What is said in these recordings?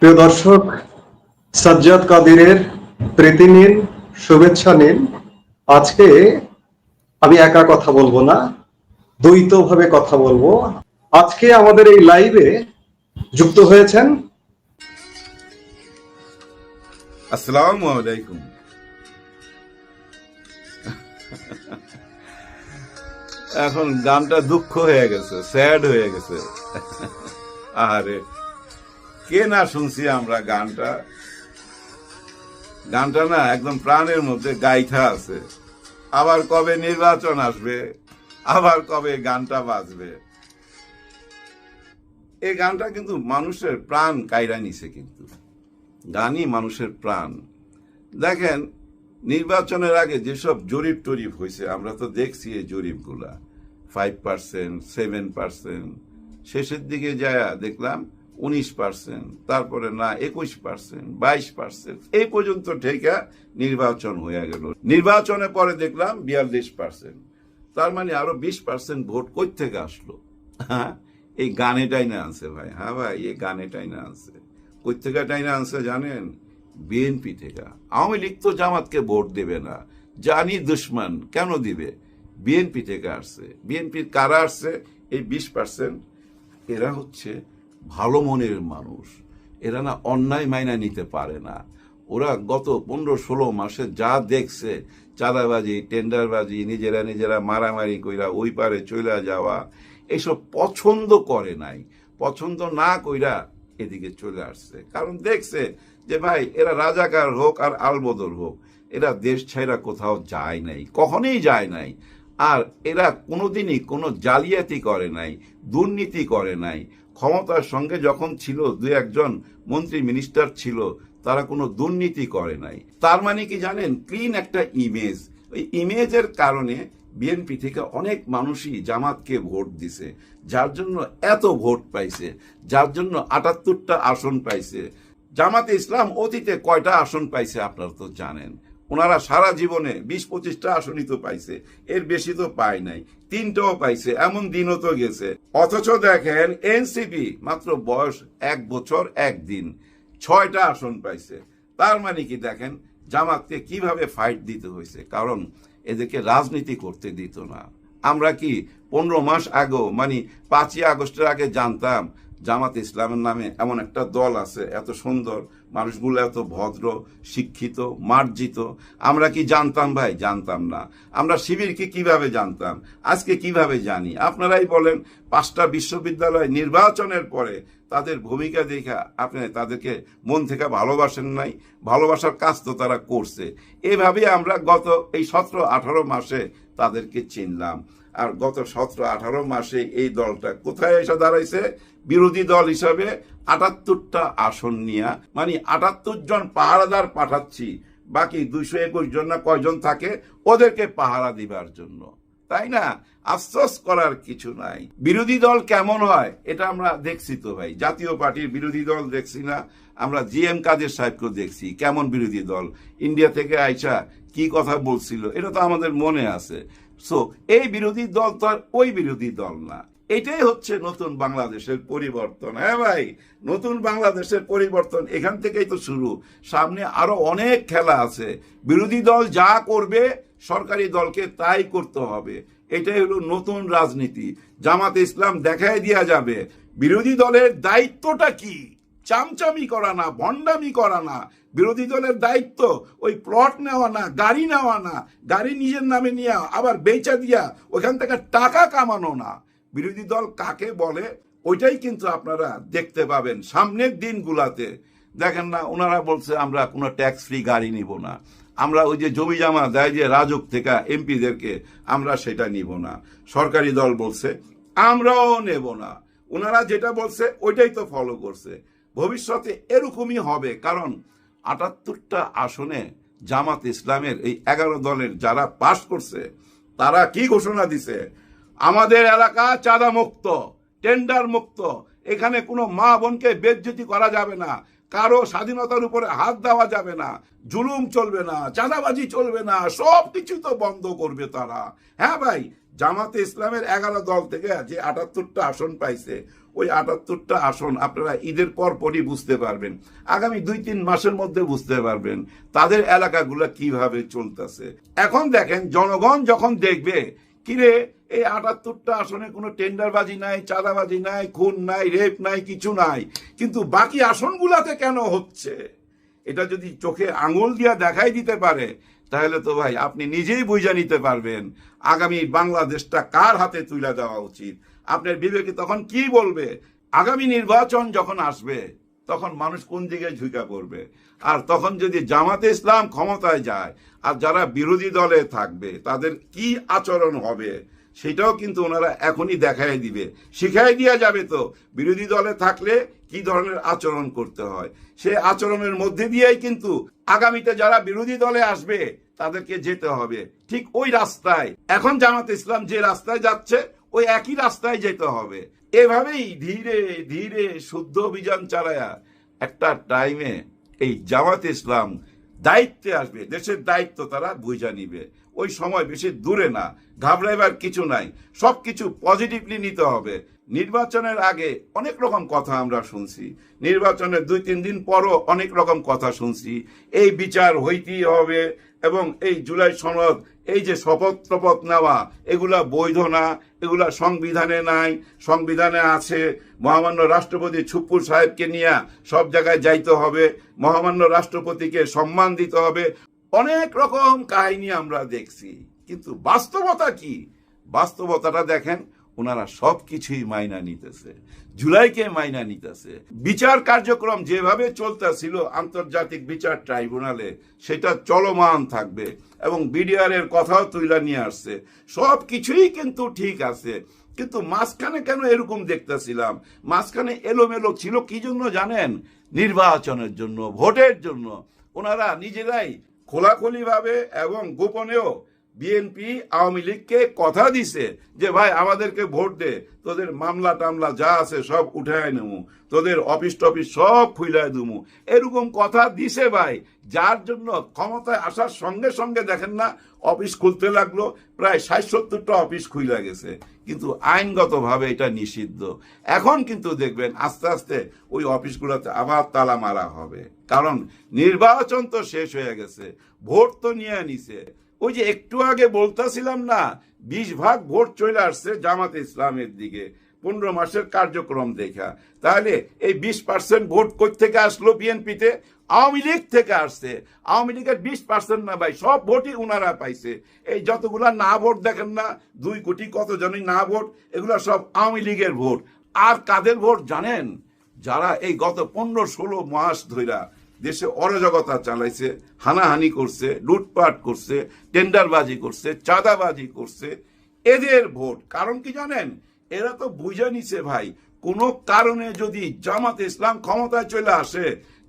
প্রিয় দর্শক, সাজ্জাদ কাদিরের প্রীতি নিন, শুভেচ্ছা নিন। আজকে আমি একা কথা বলবো না, দ্বৈতভাবে কথা বলবো। আজকে আমাদের এই লাইভে যুক্ত হয়েছেন আসসালামু আলাইকুম। এখন গানটা দুঃখ হয়ে গেছে, স্যাড হয়ে গেছে। আরে কে না শুনছি আমরা গানটা না একদম প্রাণের মধ্যে গাইথা আছে। আবার কবে নির্বাচন আসবে, আবার কবে গানটা বাজবে। এই গানটা কিন্তু মানুষের প্রাণ কাইরা নিছে, কিন্তু গানই মানুষের প্রাণ। দেখেন, নির্বাচনের আগে যেসব জরিপ টরিপ হয়েছে আমরা তো দেখছি, এই জরিপগুলা 5%, 7%, শেষের দিকে যায় দেখলাম 19%, তারপরে না 21%, 22%, এই পর্যন্ত ঠেকা নির্বাচন হয়ে গেল। নির্বাচনের পরে দেখলাম 42%। তার মানে আরো 20% ভোট কই থেকে আসলো? হ্যাঁ, এই গানেটাই না আনছে ভাই। হ্যাঁ ভাই, এই গানেটাই না আনছে। কই থেকে টাইনা আনছে জানেন? বিএনপি থেকে। আওয়ামী লীগ তো জামাতকে ভোট দেবে না, জানি দুশ্মন, কেন দিবে? বিএনপি থেকে আসছে। বিএনপির কারা আসছে? এই 20%। এরা হচ্ছে ভালো মনের মানুষ, এরা না অন্যায় মাইনা নিতে পারে না। ওরা গত 15-16 মাসে যা দেখছে, চাঁদাবাজি, টেন্ডারবাজি, নিজেরা মারামারি কইরা ওই পারে চলে যাওয়া, এসব পছন্দ করে নাই। পছন্দ না কইরা এদিকে চলে আসছে, কারণ দেখছে যে ভাই এরা রাজাকার হোক আর আলবদর হোক, এরা দেশ ছাইরা কোথাও যায় নাই, কখনোই যায় নাই। আর এরা কোনোদিনই কোনো জালিয়াতি করে নাই, দুর্নীতি করে নাই। ক্ষমতার সঙ্গে যখন ছিল, দু একজন মন্ত্রী মিনিস্টার ছিল, তারা কোনো দুর্নীতি করে নাই। তার মানে কি জানেন? ক্লিন একটা ইমেজ। ওই ইমেজের কারণে বিএনপি থেকে অনেক মানুষই জামাতকে ভোট দিছে, যার জন্য এত ভোট পাইছে, যার জন্য 78টা আসন পাইছে। জামাতে ইসলাম অতীতে কয়টা আসন পাইছে আপনারা তো জানেন। ওনারা সারা জীবনে 20-25টা আসনই তো পাইছে, এর বেশি তো পায় নাই। 3টাও পাইছে, এমন দিনও তো গেছে। অথচ দেখেন এনসিপি মাত্র বয়স 1 বছর 1 দিন 6টা আসন পাইছে। তার মানে কি দেখেন জামাতকে কিভাবে ফাইট দিতে হয়েছে, কারণ এদেরকে রাজনীতি করতে দিত না। আমরা কি 15 মাস আগেও, মানে 5ই আগস্টের আগে জানতাম জামাত ইসলামের নামে এমন একটা দল আছে, এত সুন্দর, মানুষগুলো এত ভদ্র, শিক্ষিত, মার্জিত? আমরা কি জানতাম ভাই? জানতাম না। আমরা শিবিরকে কিভাবে জানতাম, আজকে কিভাবে জানি? আপনারাই বলেন। 5টা বিশ্ববিদ্যালয় নির্বাচনের পরে তাদের ভূমিকা দেখা আপনি তাদেরকে মন থেকে ভালোবাসেন নাই? ভালোবাসার কাজ তো তারা করছে। এভাবে আমরা গত এই 17-18 মাসে তাদেরকে চিনলাম। আর গত 17-18 মাসে এই দলটা কোথায় এসে দাঁড়াইছে? বিরোধী দল হিসাবে 78টা আসন নিয়ে, মানে 78 জন পাহারাদার পাঠাচ্ছি, বাকি 221 জন না কয়জন থাকে ওদেরকে পাহারা দিবার জন্য, তাই না? আফসোস করার কিছু নাই। বিরোধী দল কেমন হয় এটা আমরা দেখছি তো ভাই। জাতীয় পার্টির বিরোধী দল দেখছি না? আমরা জিএম কাদের সাহেবকে দেখছি, কেমন বিরোধী দল, ইন্ডিয়া থেকে আইসা কি কথা বলছিল, এটা তো আমাদের মনে আছে। সো এই বিরোধী দল তো আর ওই বিরোধী দল না। এটাই হচ্ছে নতুন বাংলাদেশের পরিবর্তন। হ্যাঁ ভাই, নতুন বাংলাদেশের পরিবর্তন এখান থেকেই তো শুরু। সামনে আরো অনেক খেলা আছে। বিরোধী দল যা করবে সরকারি দলকে তাই করতে হবে। এটাই হলো নতুন রাজনীতি। জামাতে ইসলাম দেখাই দেয়া যাবে বিরোধী দলের দায়িত্বটা কি। চামচামি করা না, ভণ্ডামি করা না। বিরোধী দলের দায়িত্ব ওই প্লট নেওয়া না, গাড়ি নেওয়া না, গাড়ি নিজের নামে নিয়ে আবার বেচা দিয়া ওখান থেকে টাকা কামানো না। বিরোধী দল কাকে বলে ওইটাই কিন্তু আপনারা দেখতে পাবেন সামনের দিনগুলাতে। দেখেন না, ওনারা বলছে আমরা কোনো ট্যাক্স ফ্রি গাড়ি নিব না, আমরা ওই যে জমি জমা দেয় যে রাজক থেকে এমপিদেরকে, আমরা সেটা নিব না। সরকারি দল বলছে আমরাও নেব না। ওনারা যেটা বলছে ওইটাই তো ফলো করছে। ভবিষ্যতে এরকমই হবে, কারণ 78টা আসনে জামাত ইসলামের এই 11 দলের যারা পাশ করছে তারা কি ঘোষণা দিছে? আমাদের এলাকা চাঁদা মুক্ত, টেন্ডার মুক্ত, এখানে কোনো মা বোনকে বেজ্জতি করা যাবে না, কারো স্বাধীনতার উপরে হাত দেওয়া যাবে না, জুলুম চলবে না, চাঁদাবাজি চলবে না, সব কিছু তো বন্ধ করবে তারা। হ্যাঁ ভাই, জামাতে ইসলামের 11 দল থেকে যে 78টা আসন পাইছে, ওই 78টা আসন আপনারা ঈদের পরপরই বুঝতে পারবেন, আগামী 2-3 মাসের মধ্যে বুঝতে পারবেন তাদের এলাকাগুলো কিভাবে চলতেছে। এখন দেখেন, জনগণ যখন দেখবে কিরে এই 78টা আসনে কোনো টেন্ডারবাজি নাই, চাঁদাবাজি নাই, খুন নাই, রেপ নাই, কিছু নাই, কিন্তু বাকি আসনগুলাতে কেন হচ্ছে, এটা যদি চোখে আঙুল দিয়া দেখাই দিতে পারে, তাহলে তো ভাই আপনি নিজেই বুঝে নিতে পারবেন আগামী বাংলাদেশটা কার হাতে তুলে দেওয়া উচিত। আপনার বিবেকে তখন কি বলবে? আগামী নির্বাচন যখন আসবে তখন মানুষ কোন দিকে ঝুঁকা পড়বে, আর তখন যদি জামাতে ইসলাম ক্ষমতায় যায় আর যারা বিরোধী দলে থাকবে তাদের কি আচরণ হবে, সেটাও কিন্তু ওনারা এখনই দেখাই দিবে, শিখাই দিয়া যাবে তো বিরোধী দলে থাকলে কি ধরনের আচরণ করতে হয়। সে আচরণের মধ্যে দিয়েই কিন্তু আগামীতে যারা বিরোধী দলে আসবে তাদেরকে যেতে হবে ঠিক ওই রাস্তায়। এখন জামাত ইসলাম যে রাস্তায় যাচ্ছে ওই একই রাস্তায় যেতে হবে। এভাবেই ধীরে ধীরে শুদ্ধ অভিযান চালায়া একটা টাইমে এই জামাত ইসলাম দায়িত্বে আসবে, দেশের দায়িত্ব তারা বুঝা নিবে। ওই সময় বেশি দূরে না, ঘাবড়াইবার কিছু নাই, সবকিছু পজিটিভলি নিতে হবে। নির্বাচনের আগে অনেক রকম কথা আমরা শুনছি, নির্বাচনের 2-3 দিন পরও অনেক রকম কথা শুনছি, এই বিচার হইতেই হবে এবং এই জুলাই সনদ, এই যে শপথ টপথ নেওয়া, এগুলা বৈধ না, এগুলা সংবিধানে নাই, সংবিধানে আছে মহামান্য রাষ্ট্রপতি ছুপ্পুর সাহেবকে নিয়ে সব জায়গায় যাইতে হবে, মহামান্য রাষ্ট্রপতিকে সম্মান দিতে হবে, অনেক রকম কাহিনী আমরা দেখছি। কিন্তু বাস্তবতা কি? বাস্তবতাটা দেখেন, ওনারা সবকিছুই মাইনা নিতেছে, জুলাইকে মাইনা নিতেছে। বিচার কার্যক্রম যেভাবে চলতেছিল আন্তর্জাতিক বিচার ট্রাইব্যুনালে সেটা চলমান থাকবে এবং বিডিআর এর কথাও তুইলা নিয়ে আসছে, সবকিছুই কিন্তু ঠিক আছে। কিন্তু মাঝখানে কেন এরকম দেখতেছিলাম? মাঝখানে এলোমেলো ছিল কি জন্য জানেন? নির্বাচনের জন্য, ভোটের জন্য। ওনারা নিজেরাই খোলাখুলি ভাবে এবং গোপনেও বিএনপি আওয়ামী লীগকে কথা দিছে যে ভাই আমাদেরকে ভোট দে, তোদের মামলা টামলা যা আছে সব উঠায় নেবো, তোদের অফিস টফিস সব খুইলায় দেবো, এরকম কথা দিছে ভাই। যার জন্য ক্ষমতায় আসার সঙ্গে সঙ্গে দেখেন না অফিস খুলতে লাগলো, প্রায় 60-70টা অফিস খুইলা গেছে, কিন্তু আইনগতভাবে এটা নিষিদ্ধ। এখন কিন্তু দেখবেন আস্তে আস্তে ওই অফিসগুলোতে আবার তালা মারা হবে, কারণ নির্বাচন তো শেষ হয়ে গেছে, ভোট তো নিয়ে নিছে। ওই যে একটু আগে বলতেছিলাম না, 20 ভাগ ভোট চলে আসছে জামাতে ইসলামের দিকে 15 মাসের কার্যক্রম দেখা। তাহলে এই 20% ভোট কই থেকে আসলো বিএনপিতে? আওয়ামী লীগ থেকে আসছে। আওয়ামী লীগের 20% না ভাই, সব ভোটই উনারা পাইছে। এই যতগুলা না ভোট দেখেন না, 2 কোটি কত জনই না ভোট, এগুলা সব আওয়ামী লীগের ভোট। আর কাদের ভোট জানেন? যারা এই গত 15-16 মাস ধইরা দেশে অরাজকতা চালাইছে, হানাহানি করছে, লুটপাট করছে, টেন্ডারবাজি করছে, চাঁদাবাজি করছে, এদের ভোট। কারণ কি জানেন? এরা তো বুঝে নিছে ভাই, কোনো কারণে যদি জামাত ইসলাম ক্ষমতায় চলে আসে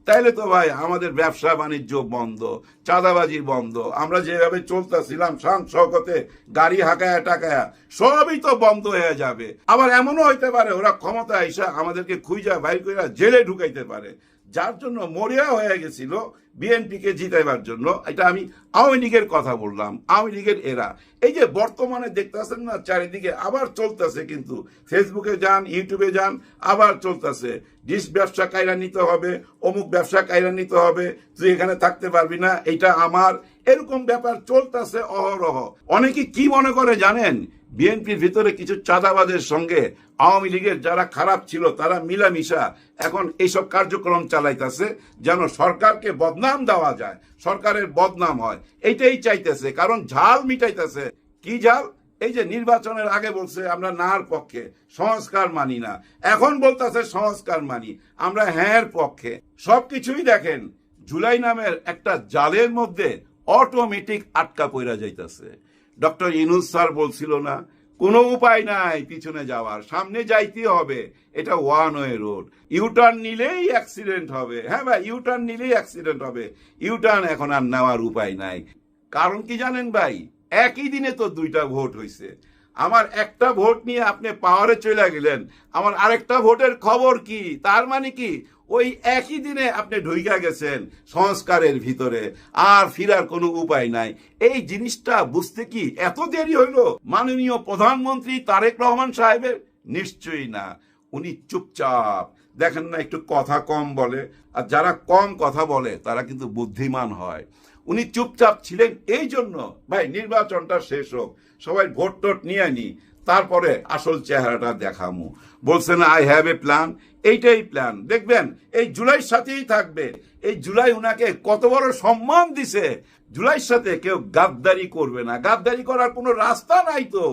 তাইলে তো ভাই আমাদের ব্যবসা বাণিজ্য বন্ধ, চাঁদাবাজি বন্ধ, আমরা যেভাবে চলতেছিলাম শান শওকতে গাড়ি হাঁকায়া টাকায়া সবই তো বন্ধ হয়ে যাবে। আবার এমনও হইতে পারে ওরা ক্ষমতা এসে আমাদেরকে খুঁজা বাইর করে জেলে ঢুকাইতে পারে, যার জন্য মরিয়া হয়ে গেছিল বিএনপিকে জিতাইবার জন্য। এটা আমি আওয়ামী লীগের কথা বললাম, আওয়ামী লীগের এরা। এই যে বর্তমানে দেখতেছেন না চারিদিকে আবার চলতেছে, কিন্তু ফেসবুকে যান, ইউটিউবে যান, আবার চলতেছে ডিশ ব্যবসা কায়রা নিতে হবে, অমুক ব্যবসা কায়রা নিতে হবে, তুই এখানে থাকতে পারবি না, এটা আমার, এরকম ব্যাপার চলতেছে অহরহ। অনেকে কি মনে করে জানেন? বিএনপির ভিতরে কিছু চাঁদাবাজের সঙ্গে আওয়ামী লীগের যারা খারাপ ছিল তারা মিলামিশা এখন এইসব কার্যক্রম চালাইতেছে যেন সরকারকে বদনাম দেওয়া যায়, সরকারের বদনাম হয়, এইটাই চাইতেছে। কারণ ঝাল মিটাইতেছে। কি ঝাল? এই যে নির্বাচনের আগে বলছে আমরা নার পক্ষে, সংস্কার মানি না, এখন বলতেছে সংস্কার মানি, আমরা হ্যাঁ পক্ষে। সবকিছুই দেখেন জুলাই নামের একটা জালের মধ্যে অটোমেটিক আটকা পড়া যাইতেছে। ডক্টর ইউনূস স্যার বলছিল না, কোনো উপায় নাই পিছনে যাওয়ার, সামনে যাইতে হবে, এটা ওয়ান ওয়ে রোড, ইউটার্ন নিলেই অ্যাক্সিডেন্ট হবে। হ্যাঁ ভাই, ইউটার্ন নিলেই অ্যাক্সিডেন্ট হবে, ইউটার্ন এখন আর নেওয়ার উপায় নাই। কারণ কি জানেন ভাই? একই দিনে তো 2টা ভোট হয়েছে। আমার একটা ভোট নিয়ে আপনি পাওয়ারে চলে গেলেন, আমার আরেকটা ভোটের খবর কি? তার মানে কি ওই একই দিনে আপনি ঢুইকা গেছেন সংস্কারের ভিতরে, আর ফিরার কোনো উপায় নাই। এই জিনিসটা বুঝতে কি এত দেরি হইল মাননীয় প্রধানমন্ত্রী তারেক রহমান সাহেবের? নিশ্চয়ই না। উনি চুপচাপ, দেখেন না একটু কথা কম বলে, আর যারা কম কথা বলে তারা কিন্তু বুদ্ধিমান হয়। উনি চুপচাপ ছিলেন এই জন্য ভাই নির্বাচনটা শেষ হোক, সবাই ভোট টোট নিয়ে নি, তারপরে আসল চেহারাটা দেখামু। বলছেন আই হ্যাভ এ প্ল্যান, এইটাই প্ল্যান। দেখবেন এই জুলাইয়ের সাথেই থাকবে। এই জুলাই উনাকে কত বড় সম্মান দিছে। জুলাইয়ের সাথে কেউ গাদ্দারি করবে না, গাদ্দারি করার কোনো রাস্তা নাই তো।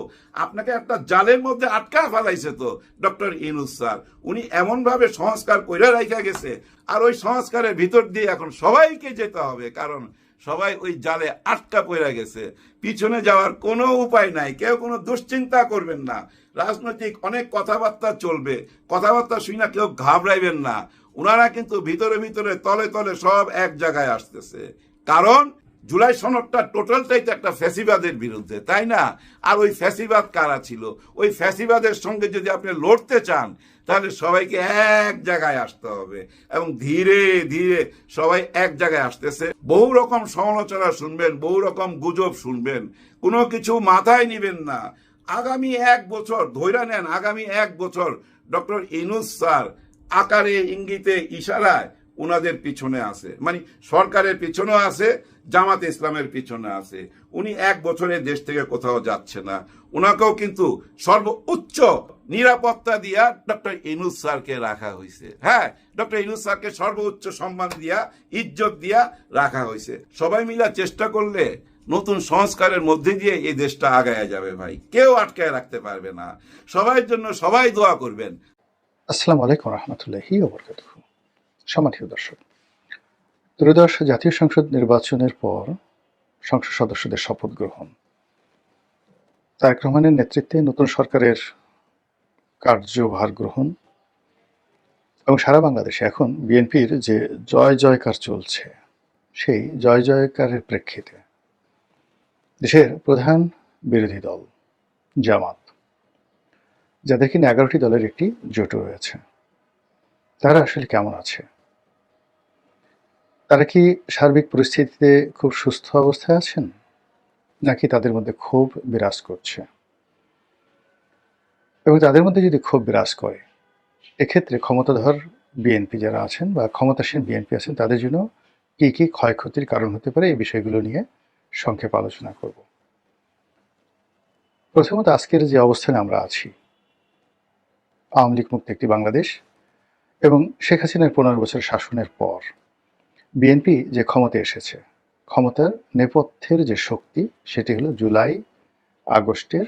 আপনাকে একটা জালের মধ্যে আটকা ফেলাইছে তো ডক্টর ইউনূস স্যার। উনি এমন ভাবে সংস্কার কইরা রাখা গেছে, আর ওই সংস্কারের ভিতর দিয়ে এখন সবাইকে যেতে হবে, কারণ সবাই ওই জালে আটকা পড়ে গেছে। পিছনে যাওয়ার কোনো উপায় নাই, কেউ কোনো দুশ্চিন্তা করবেন না। রাজনৈতিক অনেক কথাবার্তা চলবে, কথাবার্তা শুনে কেউ ঘাবড়াইবেন না। ওনারা কিন্তু ভিতরে ভিতরে তলে তলে সব এক জায়গায় আসতেছে, কারণ জুলাই সনদটা টোটালটাই তো একটা ফ্যাসিবাদের বিরুদ্ধে, তাই না? আর ওই ফ্যাসিবাদ কারা ছিল? ওই ফ্যাসিবাদের সঙ্গে যদি আপনি লড়তে চান তাহলে সবাইকে এক জায়গায় আসতে হবে, এবং ধীরে ধীরে সবাই এক জায়গায় আসতেছে। বহু রকম সমালোচনা শুনবেন, বহু রকম গুজব শুনবেন, কোনো কিছু মাথায় নিবেন না। আগামী 1 বছর ধৈর্য নেন, আগামী 1 বছর ডক্টর ইউনূস স্যার আকারে ইঙ্গিতে ইশারায় উনাদের পিছনে আছে, মানে সরকারের পিছনেও আছে, জামাতে ইসলামের পিছনে আছে। উনি 1 বছরে দেশ থেকে কোথাও যাচ্ছে না। উনাকেও কিন্তু সর্বোচ্চ নিরাপত্তা দিয়া ডক্টর ইউনূস স্যারকে রাখা হয়েছে। হ্যাঁ, ডক্টর ইউনূস স্যারকে সর্বোচ্চ সম্মান দিয়া, ইজ্জত দিয়া রাখা হয়েছে। সবাই মিলে চেষ্টা করলে নতুন সংস্কারের মধ্যে দিয়ে এই দেশটা আগায় যাবে ভাই, কেউ আটকায় রাখতে পারবে না। সবার জন্য সবাই দোয়া করবেন। আসসালামু আলাইকুম রহমতুল্লাহি ওয়া বারাকাতুহু। সম্মানিত দর্শক, ত্রয়োদশ জাতীয় সংসদ নির্বাচনের পর সংসদ সদস্যদের শপথ গ্রহণ, তারেক রহমানের নেতৃত্বে নতুন সরকারের কার্যভার গ্রহণ এবং সারা বাংলাদেশে এখন বিএনপির যে জয় জয়কার চলছে, সেই জয় জয়কারের প্রেক্ষিতে দেশের প্রধান বিরোধী দল জামাত, যাদের কিনা 11টি দলের একটি জোট রয়েছে, তারা আসলে কেমন আছে? তারা কি সার্বিক পরিস্থিতিতে খুব সুস্থ অবস্থায় আছেন, নাকি তাদের মধ্যে ক্ষোভ বিরাজ করছে? এবং তাদের মধ্যে যদি ক্ষোভ বিরাজ করে, এক্ষেত্রে ক্ষমতাধর বিএনপি যারা আছেন বা ক্ষমতাসীন বিএনপি আছেন, তাদের জন্য কি কি ক্ষয়ক্ষতির কারণ হতে পারে, এই বিষয়গুলো নিয়ে সংক্ষেপে আলোচনা করব। প্রথমত, আজকের যে অবস্থানে আমরা আছি, আওয়ামী লীগ মুক্ত একটি বাংলাদেশ এবং শেখ হাসিনার 15 বছর শাসনের পর বিএনপি যে ক্ষমতায় এসেছে, ক্ষমতার নেপথ্যের যে শক্তি, সেটি হলো জুলাই আগস্টের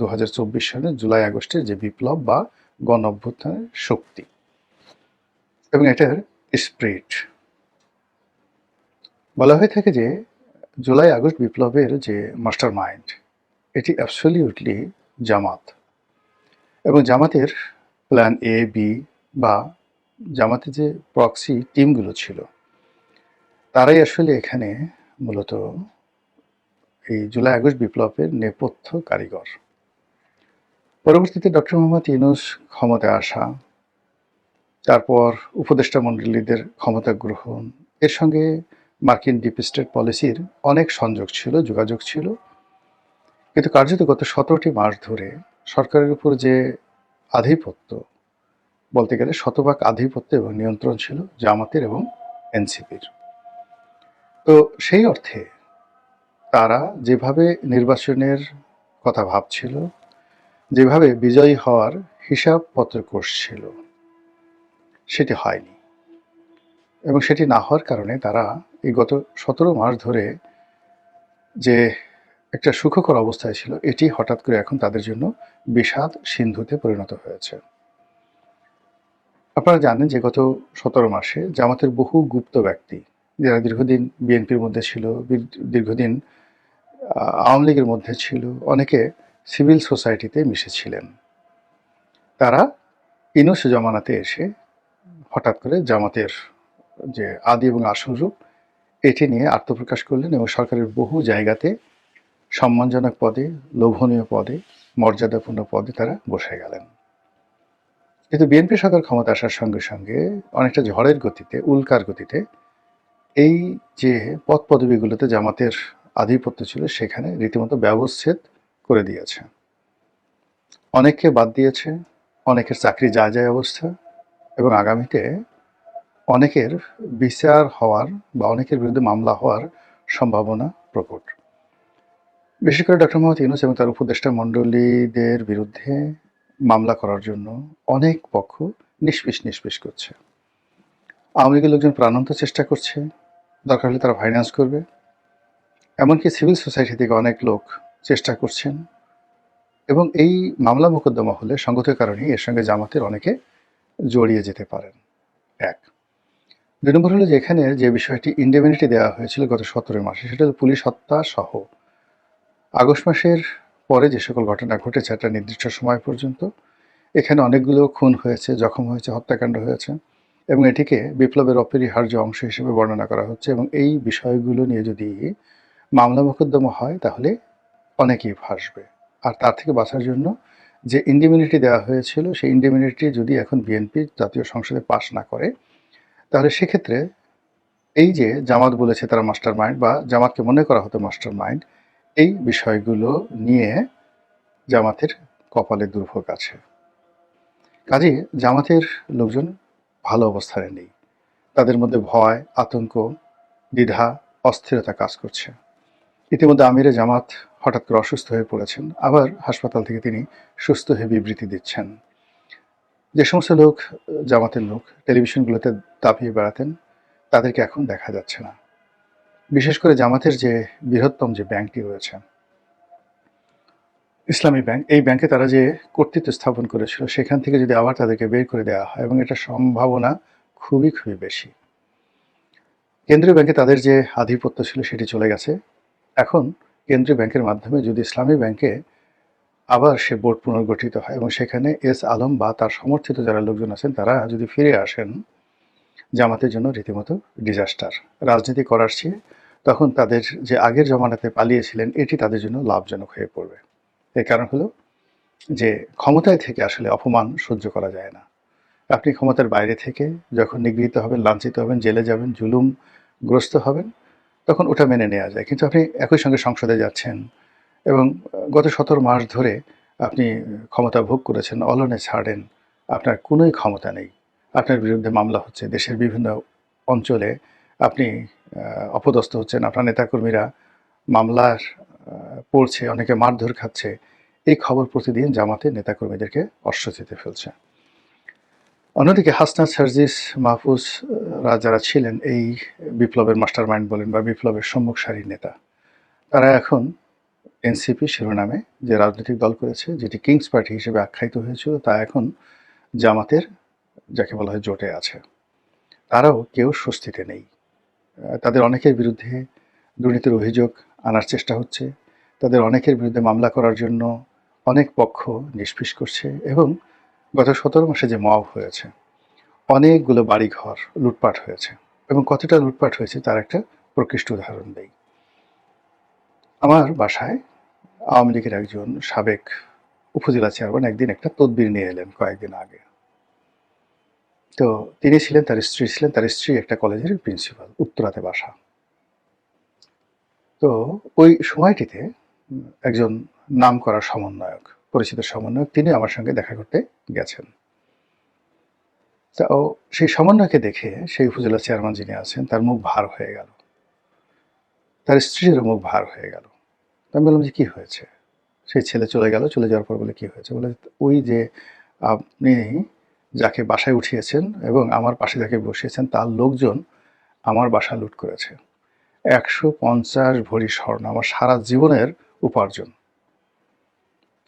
2024 সালের জুলাই আগস্টের যে বিপ্লব বা গণ অভ্যুত্থানের শক্তি এবং এটার স্পিরিট। বলা হয়ে থাকে যে জুলাই আগস্ট বিপ্লবের যে মাস্টার মাইন্ড, এটি অ্যাবসলিউটলি জামাত, এবং জামাতের প্ল্যান এ, বি বা জামাতের যে প্রক্সি টিমগুলো ছিল, তারাই আসলে এখানে মূলত এই জুলাই আগস্ট বিপ্লবের নেপথ্য কারিগর। পরবর্তীতে ডক্টর মোহাম্মদ ইউনূস ক্ষমতায় আসা, তারপর উপদেষ্টা মণ্ডলীদের ক্ষমতা গ্রহণ, এর সঙ্গে মার্কিন ডিপ স্টেট পলিসির অনেক সংযোগ ছিল, যোগাযোগ ছিল। কিন্তু কার্যত গত 17টি মাস ধরে সরকারের উপর যে আধিপত্য, বলতে গেলে শতভাগ আধিপত্য এবং নিয়ন্ত্রণ ছিল জামাতের এবং এনসিপির। তো সেই অর্থে তারা যেভাবে নির্বাচনের কথা ভাবছিল, যেভাবে বিজয়ী হওয়ার হিসাবপত্র কষছিল, সেটি হয়নি। এবং সেটি না হওয়ার কারণে তারা এই গত 17 মাস ধরে যে একটা সুখকর অবস্থায় ছিল, এটি হঠাৎ করে এখন তাদের জন্য বিষাদ সিন্ধুতে পরিণত হয়েছে। আপনারা জানেন যে গত 17 মাসে জামাতের বহু গুপ্ত ব্যক্তি, যারা দীর্ঘদিন বিএনপির মধ্যে ছিল, দীর্ঘদিন আওয়ামী লীগের মধ্যে ছিল, অনেকে সিভিল সোসাইটিতে মিশেছিলেন, তারা ইউনূস জমানাতে এসে হঠাৎ করে জামাতের যে আদি এবং আসল রূপ, এটি নিয়ে আত্মপ্রকাশ করলেন এবং সরকারের বহু জায়গাতে সম্মানজনক পদে, লোভনীয় পদে, মর্যাদাপূর্ণ পদে তারা বসে গেলেন। কিন্তু বিএনপি সরকার ক্ষমতা আসার সঙ্গে সঙ্গে অনেকটা ঝড়ের গতিতে, উল্কার গতিতে এই যে পদ পদবিগুলোতে জামাতের আধিপত্য ছিল, সেখানে রীতিমতো ব্যবচ্ছেদ করে দিয়েছে। অনেককে বাদ দিয়েছে, অনেকের চাকরি যায় যায় অবস্থা, এবং আগামীতে অনেকের বিচার হওয়ার বা অনেকের বিরুদ্ধে মামলা হওয়ার সম্ভাবনা প্রকট। বিশেষ করে ডক্টর মোহাম্মদ ইউনূস এবং তার উপদেষ্টা মণ্ডলীদের বিরুদ্ধে মামলা করার জন্য অনেক পক্ষ নিষ্পিস করছে। আওয়ামী লীগের লোকজন প্রাণান্ত চেষ্টা করছে, দরকার হলে তারা ফাইন্যান্স করবে। এমনকি সিভিল সোসাইটি থেকে অনেক লোক চেষ্টা করছেন, এবং এই মামলা মোকদ্দমা হলে সঙ্গত কারণে এর সঙ্গে জামাতের অনেকে জড়িয়ে যেতে পারেন। এক। ২ নম্বর হলো যে এখানে যে বিষয়টি ইন্ডেমনিটি দেওয়া হয়েছিল গত ১৭ মাসে, সেটা হলো পুলিশ হত্যা সহ আগস্ট মাসের পরে যে সকল ঘটনা ঘটেছে একটা নির্দিষ্ট সময় পর্যন্ত, এখানে অনেকগুলো খুন হয়েছে, জখম হয়েছে, হত্যাকাণ্ড হয়েছে, এবং এটিকে বিপ্লবের অপরিহার্য অংশ হিসেবে বর্ণনা করা হচ্ছে। এবং এই বিষয়গুলো নিয়ে যদি মামলা মোকদ্দমা হয় তাহলে অনেকেই ফাঁসবে। আর তার থেকে বাঁচার জন্য যে ইন্ডেমনিটি দেওয়া হয়েছিল, সেই ইন্ডেমনিটি যদি এখন বিএনপি জাতীয় সংসদে পাশ না করে, তাহলে সেক্ষেত্রে এই যে জামাত বলেছে তারা মাস্টার মাইন্ড, বা জামাতকে মনে করা হতো মাস্টার মাইন্ড, এই বিষয়গুলো নিয়ে জামাতের কপালে দুর্ভোগ আছে। কাজে জামাতের লোকজন ভালো অবস্থানে নেই, তাদের মধ্যে ভয়, আতঙ্ক, দ্বিধা, অস্থিরতা কাজ করছে। ইতিমধ্যে আমিরে জামাত হঠাৎ করে অসুস্থ হয়ে পড়েছেন, আবার হাসপাতাল থেকে তিনি সুস্থ হয়ে বিবৃতি দিচ্ছেন। যে সমস্ত লোক, জামাতের লোক, টেলিভিশনগুলোতে দাপিয়ে বেড়াতেন, তাদেরকে এখন দেখা যাচ্ছে না। বিশেষ করে জামাতের যে বৃহত্তম যে ব্যাংকটি রয়েছে, ইসলামী ব্যাংক, এই ব্যাংকে তারা যে কর্তৃত্ব স্থাপন করেছিল, সেখান থেকে যদি আবার তাদেরকে বের করে দেওয়া হয়, এবং এটা সম্ভাবনা খুবই বেশি। কেন্দ্রীয় ব্যাংকে তাদের যে আধিপত্য ছিল সেটি চলে গেছে। এখন কেন্দ্রীয় ব্যাংকের মাধ্যমে যদি ইসলামী ব্যাংকে আবার সে বোর্ড পুনর্গঠিত হয় এবং সেখানে এস আলম বা তার সমর্থিত যারা লোকজন আছেন তারা যদি ফিরে আসেন, জামাতের জন্য রীতিমতো ডিজাস্টার। রাজনীতি করার চেয়ে তখন তাদের যে আগের জমানাতে পালিয়েছিলেন, এটি তাদের জন্য লাভজনক হয়ে পড়বে। এর কারণ হলো যে ক্ষমতায় থেকে আসলে অপমান সহ্য করা যায় না। আপনি ক্ষমতার বাইরে থেকে যখন নিগৃহীত হবেন, লাঞ্ছিত হবেন, জেলে যাবেন, জুলুমগ্রস্ত হবেন, তখন ওটা মেনে নেওয়া যায়। কিন্তু আপনি একই সঙ্গে সংসদে যাচ্ছেন এবং গত ১৭ মাস ধরে আপনি ক্ষমতা ভোগ করেছেন, অলনে ছাড়েন, আপনার কোনোই ক্ষমতা নেই, আপনার বিরুদ্ধে মামলা হচ্ছে, দেশের বিভিন্ন অঞ্চলে আপনি অপদস্থ হচ্ছেন, আপনার নেতাকর্মীরা মামলার পড়ছে, অনেকে মারধর খাচ্ছে। এই খবর প্রতিদিন জামাতের নেতাকর্মীদেরকে অস্বস্তিতে ফেলছে। অন্যদিকে হাসনাত, সার্জিস, মাহফুজরা যারা ছিলেন এই বিপ্লবের মাস্টার মাইন্ড বলেন বা বিপ্লবের সম্মুখ সারির নেতা, তারা এখন এনসিপি শিরোনামে যে রাজনৈতিক দল করেছে, যেটি কিংস পার্টি হিসেবে আখ্যায়িত হয়েছিল, তা এখন জামাতের যাকে বলা হয় জোটে আছে। তারাও কেউ স্বস্তিতে নেই। তাদের অনেকের বিরুদ্ধে দুর্নীতির অভিযোগ আনার চেষ্টা হচ্ছে, তাদের অনেকের বিরুদ্ধে মামলা করার জন্য অনেক পক্ষ নিষ্পিস করছে, এবং গত ১৭ মাসে যে মব হয়েছে, অনেকগুলো বাড়িঘর লুটপাট হয়েছে, এবং কতটা লুটপাট হয়েছে তার একটা প্রকৃষ্ট উদাহরণ দেই। আমার বাসায় আওয়ামী লীগের একজন সাবেক উপজেলা চেয়ারম্যান একদিন একটা তদবির নিয়ে এলেন কয়েকদিন আগে। তো তিনি ছিলেন, তার স্ত্রী ছিলেন, তার স্ত্রী একটা কলেজের প্রিন্সিপাল, উত্তরাতে বাসা। তো ওই সময়টিতে একজন নামকরা সমন্বয়ক, পরিচিত সমন্বয়ক, তিনি আমার সঙ্গে দেখা করতে গেছেন। তো সেই সমন্বয়কে দেখে সেই উপজেলা চেয়ারম্যান যিনি আছেন তার মুখ ভার হয়ে গেল, তার স্ত্রীরও মুখ ভার হয়ে গেল। আমি বললাম যে কী হয়েছে? সেই ছেলে চলে গেল, চলে যাওয়ার পর বলে কী হয়েছে? বলে ওই যে আপনি যাকে বাসায় উঠিয়েছেন এবং আমার পাশে যাকে বসিয়েছেন তার লোকজন আমার বাসা লুট করেছে। ১৫০ ভরি স্বর্ণ, আমার সারা জীবনের উপার্জন।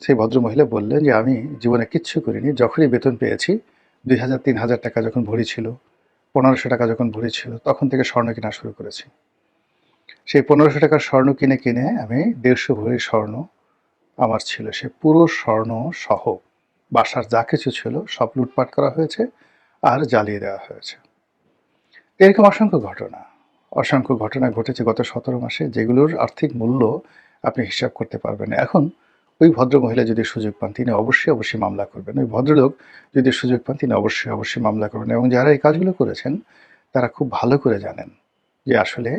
সেই ভদ্রমহিলা বললেন যে আমি জীবনে কিচ্ছু করিনি, যখনই বেতন পেয়েছি ২,০০০-৩,০০০ টাকা যখন ভরি ছিল, ১৫০০ টাকা যখন ভরি ছিল, তখন থেকে স্বর্ণ কেনা শুরু করেছি। সেই ১৫০০ টাকার স্বর্ণ কিনে আমি ১৫০ ভরি স্বর্ণ আমার ছিল, সে পুরো স্বর্ণ সহ বাসার যা কিছু ছিল সব লুটপাট করা হয়েছে আর জ্বালিয়ে দেওয়া হয়েছে। এরকম অসংখ্য ঘটনা ঘটেছে গত ১৭ মাসে, যেগুলোর আর্থিক মূল্য আপনি হিসাব করতে পারবেন না। এখন ওই ভদ্রমহিলা যদি সুযোগ পান, তিনি অবশ্যই মামলা করবেন। ওই ভদ্রলোক যদি সুযোগ পান, তিনি অবশ্যই মামলা করবেন। এবং যারা এই কাজগুলো করেছেন তারা খুব ভালো করে জানেন যে আসলে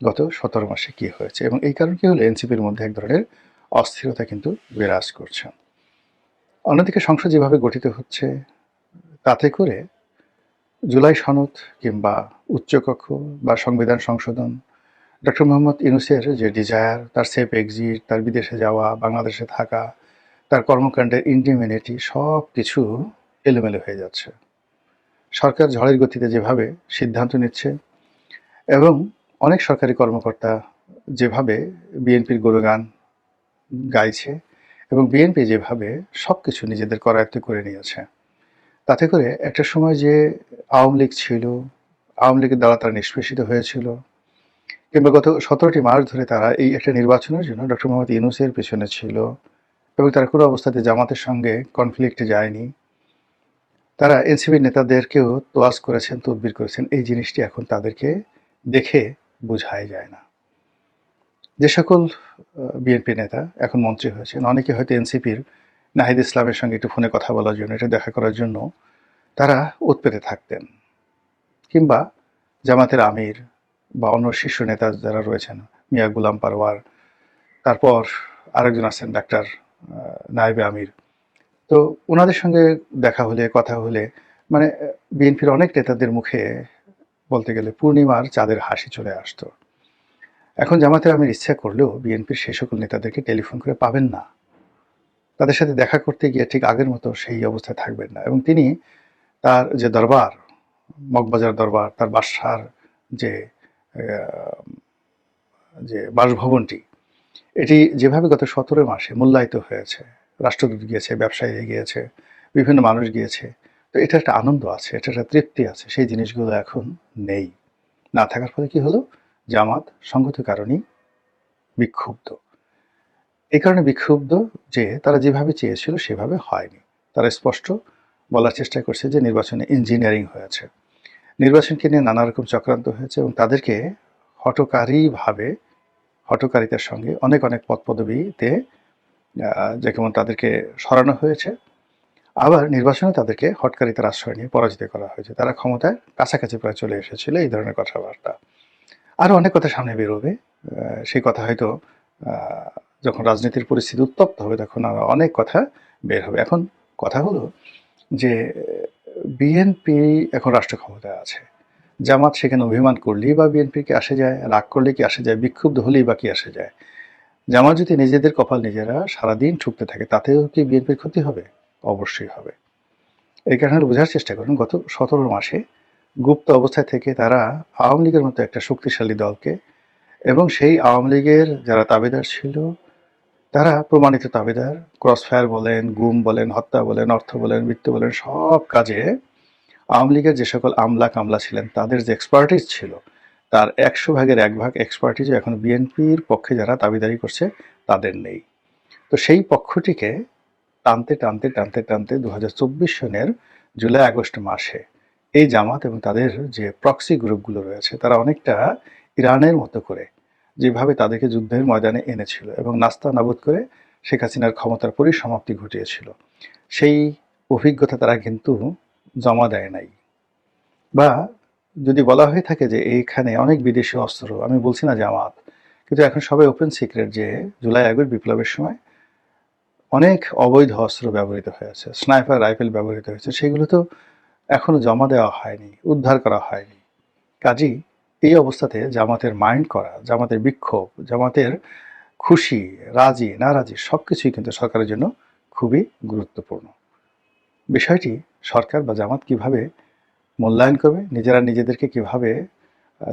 গত ১৭ মাসে কী হয়েছে, এবং এই কারণ কী হলো, এনসিপির মধ্যে এক ধরনের অস্থিরতা কিন্তু বিরাজ করছে। অন্যদিকে সংসদ যেভাবে গঠিত হচ্ছে, তাতে করে জুলাই সনদ কিংবা উচ্চকক্ষ বা সংবিধান সংশোধন, ডক্টর মোহাম্মদ ইউনূসের যে ডিজায়ার, তার সেফ এক্সিট, তার বিদেশে যাওয়া, বাংলাদেশে থাকা, তার কর্মকাণ্ডের ইন্ডিমিনিটি, সব কিছু এলোমেলো হয়ে যাচ্ছে। সরকার ঝড়ের গতিতে যেভাবে সিদ্ধান্ত নিচ্ছে এবং অনেক সরকারি কর্মকর্তা যেভাবে বিএনপির গুণগান গাইছে এবং বিএনপি যেভাবে সব কিছু নিজেদের করায়ত্ত করে নিয়েছে, তাতে করে একটা সময় যে আওয়ামী লীগ ছিল, আওয়ামী লীগের দ্বারা তারা নিষ্পেষিত হয়েছিল, কিংবা গত 17টি মাস ধরে তারা এই একটা নির্বাচনের জন্য ডক্টর মোহাম্মদ ইউনূসের পেছনে ছিল এবং তারা কোনো অবস্থাতে জামাতের সঙ্গে কনফ্লিক্টে যায়নি, তারা এনসিপির নেতাদেরকেও তোয়াজ করেছেন, তদবির করেছেন, এই জিনিসটি এখন তাদেরকে দেখে বোঝাই যায় না। যে সকল বিএনপি নেতা এখন মন্ত্রী হয়েছেন, অনেকে হয়তো এনসিপির নাহিদ ইসলামের সঙ্গে একটু ফোনে কথা বলার জন্য, এটা দেখা করার জন্য তারা উৎপেতে থাকতেন, কিংবা জামাতের আমির বা অন্য শীর্ষ নেতা যারা রয়েছেন, মিয়া গুলাম পারওয়ার, তারপর আরেকজন আছেন ডাক্তার নায়েবে আমির, তো ওনাদের সঙ্গে দেখা হলে, কথা হলে, মানে বিএনপির অনেক নেতাদের মুখে বলতে গেলে পূর্ণিমার চাঁদের হাসি চলে আসতো। এখন জামাতের আমির ইচ্ছা করলেও বিএনপির সেই সকল নেতাদেরকে টেলিফোন করে পাবেন না, তাদের সাথে দেখা করতে গিয়ে ঠিক আগের মতো সেই অবস্থায় থাকবেন না। এবং তিনি তার যে দরবার, মগবাজার দরবার, তার বাসার যে যে বাসভবনটি, এটি যেভাবে গত 17 মাসে মূল্যায়িত হয়েছে, রাষ্ট্রদূত গিয়েছে, ব্যবসায়ী গিয়েছে, বিভিন্ন মানুষ গিয়েছে, তো এটা একটা আনন্দ আছে, এটা একটা তৃপ্তি আছে, সেই জিনিসগুলো এখন নেই। না থাকার ফলে কি হলো, জামাত সঙ্গত কারণেই বিক্ষুব্ধ। এই কারণে বিক্ষুব্ধ যে তারা যেভাবে চেয়েছিল সেভাবে হয়নি। তারা স্পষ্ট বলার চেষ্টা করছে যে নির্বাচনে ইঞ্জিনিয়ারিং হয়েছে, নির্বাচনকে নিয়ে নানা রকম চক্রান্ত হয়েছে এবং তাদেরকে হঠকারিতার সঙ্গে অনেক অনেক পদ পদবিতে যেমন তাদেরকে সরানো হয়েছে, আবার নির্বাচনে তাদেরকে হটকারিতার আশ্রয় নিয়ে পরাজিত করা হয়েছে। তারা ক্ষমতায় কাছাকাছি প্রায় চলে এসেছিল, এই ধরনের কথাবার্তা। আরও অনেক কথা সামনে বেরোবে, সেই কথা হয়তো যখন রাজনীতির পরিস্থিতি উত্তপ্ত হবে তখন আরও অনেক কথা বের হবে। এখন কথা হলো যে বিএনপি এখন রাষ্ট্র ক্ষমতায় আছে, জামাত সেখানে অভিমান করলেই বা বিএনপিকে আসে যায়, রাগ করলে কি আসে যায়, বিক্ষুব্ধ হলেই বা কি আসে যায়। জামাত যদি নিজেদের কপাল নিজেরা সারাদিন ঠুকতে থাকে, তাতেও কি বিএনপির ক্ষতি হবে? অবশ্যই হবে। এই কারণে বোঝার চেষ্টা করুন, গত 17 মাসে গুপ্ত অবস্থায় থেকে তারা আওয়ামী লীগের মতো একটা শক্তিশালী দলকে, এবং সেই আওয়ামী লীগের যারা তাবেদার ছিল, তারা প্রমাণিত তাবেদার, ক্রসফায়ার বলেন, গুম বলেন, হত্যা বলেন, অর্থ বলেন, মৃত্যু বলেন, সব কাজে আওয়ামী লীগের যে সকল আমলা কামলা ছিলেন, তাদের যে এক্সপার্টিস ছিল, তার 100 ভাগের 1 ভাগ এক্সপার্টিসও এখন বিএনপির পক্ষে যারা দাবিদারি করছে তাদের নেই। তো সেই পক্ষটিকে টানতে টানতে টানতে টানতে 2024 সনের জুলাই আগস্ট মাসে এই জামাত এবং তাদের যে প্রক্সি গ্রুপগুলো রয়েছে, তারা অনেকটা ইরানের মতো করে যেভাবে তাদেরকে যুদ্ধের ময়দানে এনেছিল এবং নাস্তা নাবুদ করে শেখ হাসিনার ক্ষমতার পরিসমাপ্তি ঘটিয়েছিল, সেই অভিজ্ঞতা তারা কিন্তু জমা দেয় নাই। বা যদি বলা হয়ে থাকে যে এইখানে অনেক বিদেশি অস্ত্র, আমি বলছি না জামাত, কিন্তু এখন সবাই ওপেন সিক্রেট যে জুলাই আগস্ট বিপ্লবের সময় অনেক অবৈধ অস্ত্র ব্যবহৃত হয়েছে, স্নাইপার রাইফেল ব্যবহৃত হয়েছে, সেগুলো তো এখনো জমা দেওয়া হয়নি, উদ্ধার করা হয়নি। কাজেই এই অবস্থাতে জামাতের মাইন্ড করা, জামাতের বিক্ষোভ, জামাতের খুশি, রাজি নারাজি সব কিছুই কিন্তু সরকারের জন্য খুবই গুরুত্বপূর্ণ। বিষয়টি সরকার বা জামাত কিভাবে মূল্যায়ন করবে, নিজেরা নিজেদেরকে কিভাবে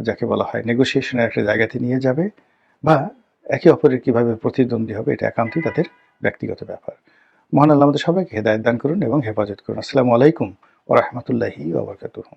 যাকে বলা হয় নেগোসিয়েশনের একটা জায়গাতে নিয়ে যাবে, বা একে অপরের কিভাবে প্রতিদ্বন্দ্বী হবে, এটা একান্তই তাদের ব্যক্তিগত ব্যাপার। মহান আল্লাহ আমাদের সবাইকে হেদায়েত দান করুন এবং হেফাজত করুন। আসসালামু আলাইকুম ওয়া রাহমাতুল্লাহি ওয়া বারাকাতুহু।